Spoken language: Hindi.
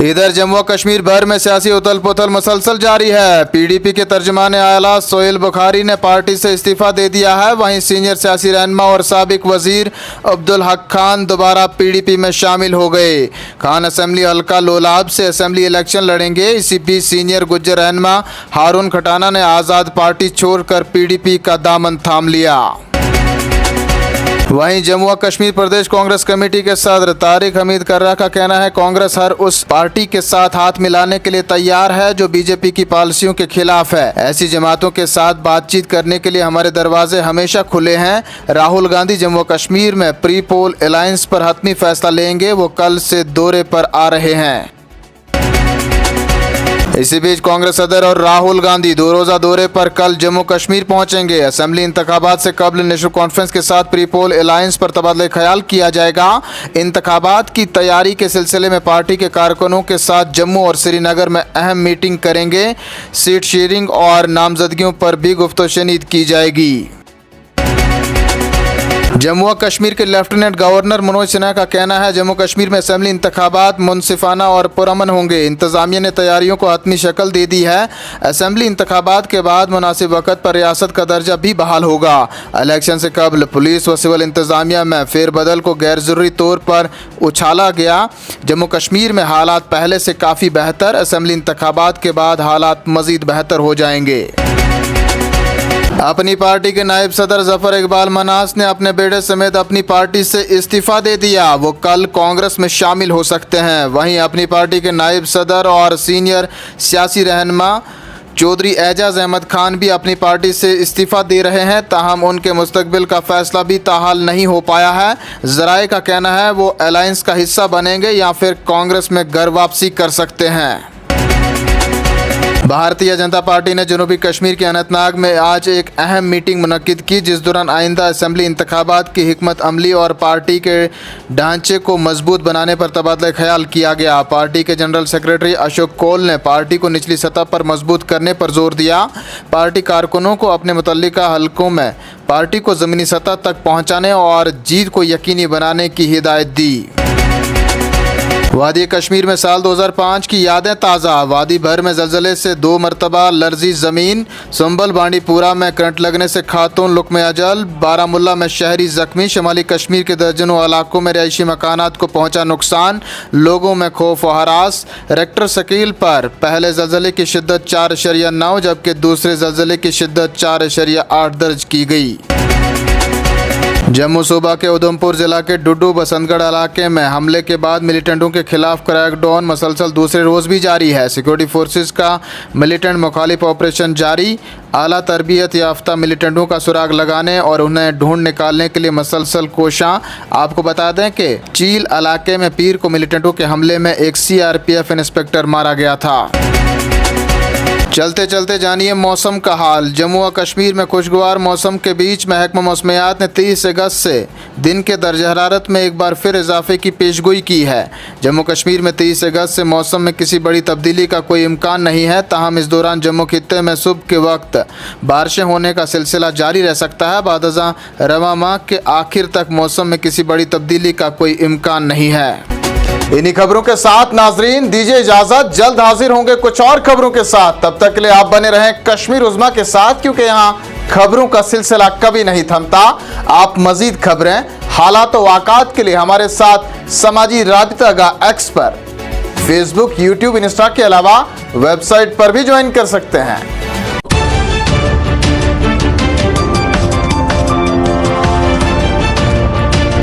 इधर जम्मू और कश्मीर भर में सियासी उथल पुथल मुसलसल जारी है। पीडीपी के तर्जुमान आला सोहेल बुखारी ने पार्टी से इस्तीफा दे दिया है। वहीं सीनियर सियासी रहनुमा और साबिक वजीर अब्दुल हक खान दोबारा पीडीपी में शामिल हो गए। खान असेंबली हल्का लोलाब से असेंबली इलेक्शन लड़ेंगे। इसी बीच सीनियर गुज्जर रहनुमा हारून खटाना ने आज़ाद पार्टी छोड़कर पीडीपी का दामन थाम लिया। वहीं जम्मू और कश्मीर प्रदेश कांग्रेस कमेटी के सदर तारिक हमीद कर्रा का कहना है, कांग्रेस हर उस पार्टी के साथ हाथ मिलाने के लिए तैयार है जो बीजेपी की पॉलिसियों के खिलाफ है। ऐसी जमातों के साथ बातचीत करने के लिए हमारे दरवाजे हमेशा खुले हैं। राहुल गांधी जम्मू और कश्मीर में प्री पोल अलायंस पर हतमी फैसला लेंगे। वो कल से दौरे पर आ रहे हैं। इसी बीच कांग्रेस सदर और राहुल गांधी 2 रोजा दौरे पर कल जम्मू कश्मीर पहुंचेंगे। असेंबली इंतखाबात से कबल नेशनल कॉन्फ्रेंस के साथ प्री पोल अलायंस पर तबादला ख्याल किया जाएगा। इंतखाबात की तैयारी के सिलसिले में पार्टी के कारकुनों के साथ जम्मू और श्रीनगर में अहम मीटिंग करेंगे। सीट शेयरिंग और नामजदगियों पर भी गुफ्तगू की जाएगी। जम्मू और कश्मीर के लेफ्टिनेंट गवर्नर मनोज सिन्हा का कहना है, जम्मू कश्मीर में असेंबली इंतखाबात मुनसिफाना और पुरअमन होंगे। इंतजामिया ने तैयारियों को हतमी शक्ल दे दी है। असेंबली इंतखाबात के बाद मुनासिब वक्त पर रियासत का दर्जा भी बहाल होगा। इलेक्शन से कबल पुलिस व सिविल इंतजामिया में फेरबदल को गैर जरूरी तौर पर उछाला गया। जम्मू कश्मीर में हालात पहले से काफ़ी बेहतर। असेंबली इंतखाबात के बाद हालात मज़ीद बेहतर हो जाएंगे। अपनी पार्टी के नायब सदर जफर इकबाल मनास ने अपने बेटे समेत अपनी पार्टी से इस्तीफा दे दिया। वो कल कांग्रेस में शामिल हो सकते हैं। वहीं अपनी पार्टी के नायब सदर और सीनियर सियासी रहनुमा चौधरी एजाज अहमद खान भी अपनी पार्टी से इस्तीफा दे रहे हैं। ताहम उनके मुस्तकबिल का फैसला भी ताहाल नहीं हो पाया है। ज़राए का कहना है वो अलायंस का हिस्सा बनेंगे या फिर कांग्रेस में घर वापसी कर सकते हैं। भारतीय जनता पार्टी ने जनूबी कश्मीर के अनंतनाग में आज एक अहम मीटिंग मुनक्किद की, जिस दौरान आइंदा असेंबली इंतखाबात की हिकमत अमली और पार्टी के ढांचे को मजबूत बनाने पर तबादला ख्याल किया गया। पार्टी के जनरल सेक्रेटरी अशोक कौल ने पार्टी को निचली सतह पर मजबूत करने पर जोर दिया। पार्टी कारकुनों को अपने मुतल्लिका हलकों में पार्टी को ज़मीनी सतह तक पहुँचाने और जीत को यकीनी बनाने की हिदायत दी। वादी कश्मीर में साल 2005 की यादें ताज़ा। वादी भर में जलजले से 2 मरतबा लर्जी ज़मीन। संबल बांडीपुरा में करंट लगने से खातून लुकमे अजल। बारामुल्ला में शहरी जख्मी। शुमाली कश्मीर के दर्जनों इलाकों में रिहायशी मकानात को पहुंचा नुकसान। लोगों में खौफ व हरास। रेक्टर स्केल पर पहले जलजले की शिद्दत 4.9 जबकि दूसरे जलजले की शिद्दत 4.8 दर्ज की गई। जम्मू सूबा के उधमपुर जिला के डुड्डू बसंतगढ़ इलाके में हमले के बाद मिलिटेंटों के खिलाफ क्रैकडाउन मसलसल दूसरे रोज़ भी जारी है। सिक्योरिटी फोर्सेस का मिलिटेंट मुखालिफ ऑपरेशन जारी। आला तरबियत याफ्ता मिलिटेंटों का सुराग लगाने और उन्हें ढूंढ निकालने के लिए मसलसल कोशिशां। आपको बता दें कि चील इलाके में पीर को मिलिटेंटों के हमले में एक CRPF इंस्पेक्टर मारा गया था। चलते चलते जानिए मौसम का हाल। जम्मू और कश्मीर में खुशगवार मौसम के बीच महकमा मौसमियात ने 30 अगस्त से दिन के दर्ज हरारत में एक बार फिर इजाफे की पेशगोई की है। जम्मू कश्मीर में 30 अगस्त से मौसम में किसी बड़ी तब्दीली का कोई इम्कान नहीं है। ताहम इस दौरान जम्मू खित्ते में सुबह के वक्त बारिशें होने का सिलसिला जारी रह सकता है। बादशाह रवा माह के आखिर तक मौसम में किसी बड़ी तब्दीली का कोई इम्कान नहीं है। इन्हीं खबरों के साथ नाजरीन दीजिए इजाजत। जल्द हाजिर होंगे कुछ और खबरों के साथ। तब तक के लिए आप बने रहें कश्मीर उज़्मा के साथ, क्योंकि यहाँ खबरों का सिलसिला कभी नहीं थमता। आप मजीद खबरें, हालात व वाक़ात के लिए हमारे साथ समाजी राबिता एक्स पर फेसबुक, यूट्यूब, इंस्टा के अलावा वेबसाइट पर भी ज्वाइन कर सकते हैं।